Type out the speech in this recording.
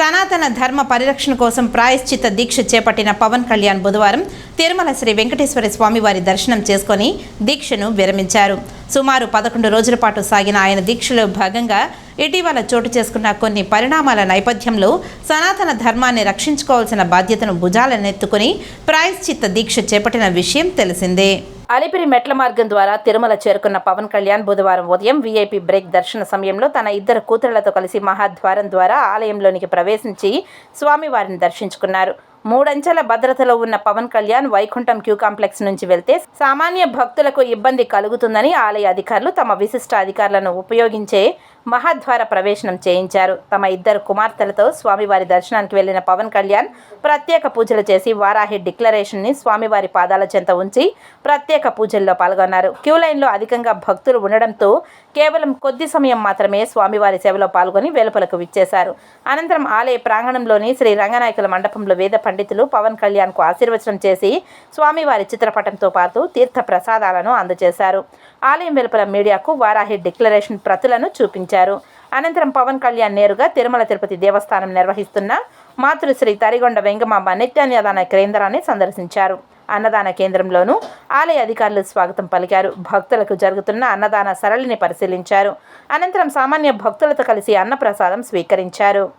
సనాతన ధర్మ పరిరక్షణ కోసం ప్రాయశ్చిత్త దీక్ష చేపట్టిన పవన్ కళ్యాణ్ బుధవారం తిరుమల శ్రీ వెంకటేశ్వర స్వామివారి దర్శనం చేసుకుని దీక్షను విరమించారు. సుమారు 11 రోజుల పాటు సాగిన ఆయన దీక్షలో భాగంగా ఇటీవల చోటు చేసుకున్న కొన్ని పరిణామాల నేపథ్యంలో సనాతన ధర్మాన్ని రక్షించుకోవాల్సిన బాధ్యతను భుజాలనెత్తుకుని ప్రాయశ్చిత్త దీక్ష చేపట్టిన విషయం తెలిసిందే. అలిపిరి మెట్ల మార్గం ద్వారా తిరుమల చేరుకున్న పవన్ కళ్యాణ్ బుధవారం ఉదయం వీఐపీ బ్రేక్ దర్శన సమయంలో తన ఇద్దరు కూతుళ్లతో కలిసి మహాద్వారం ద్వారా ఆలయంలోనికి ప్రవేశించి స్వామివారిని దర్శించుకున్నారు. 3 అంచెల భద్రతలో ఉన్న పవన్ కళ్యాణ్ వైకుంఠం క్యూ కాంప్లెక్స్ నుంచి వెళ్తే సామాన్య భక్తులకు ఇబ్బంది కలుగుతుందని ఆలయ అధికారులు తమ విశిష్ట అధికారులను ఉపయోగించే మహాద్వార ప్రవేశనం చేయించారు. తమ ఇద్దరు కుమార్తెలతో స్వామివారి దర్శనానికి వెళ్లిన పవన్ కళ్యాణ్ ప్రత్యేక పూజలు చేసి వారాహి డిక్లరేషన్ని స్వామివారి పాదాల చెంత ఉంచి ప్రత్యేక పూజల్లో పాల్గొన్నారు. క్యూ లైన్లో అధికంగా భక్తులు ఉండడంతో కేవలం కొద్ది సమయం మాత్రమే స్వామివారి సేవలో పాల్గొని వెలుపలకు విచ్చేశారు. అనంతరం ఆలయ ప్రాంగణంలోని శ్రీ రంగనాయకుల మండపంలో వేద పండితులు పవన్ కళ్యాణ్కు ఆశీర్వచనం చేసి స్వామివారి చిత్రపటంతో పాటు తీర్థ ప్రసాదాలను అందజేశారు. ఆలయం వెలుపల మీడియాకు వారాహి డిక్లరేషన్ ప్రతులను చూపించారు. అనంతరం పవన్ కళ్యాణ్ నేరుగా తిరుమల తిరుపతి దేవస్థానం నిర్వహిస్తున్న మాతృశ్రీ తరిగొండ వెంగమాంబ నిత్యాన్నదాన కేంద్రాన్ని సందర్శించారు. అన్నదాన కేంద్రంలోనూ ఆలయ అధికారులు స్వాగతం పలికారు. భక్తులకు జరుగుతున్న అన్నదాన సరళిని పరిశీలించారు. అనంతరం సామాన్య భక్తులతో కలిసి అన్నప్రసాదం స్వీకరించారు.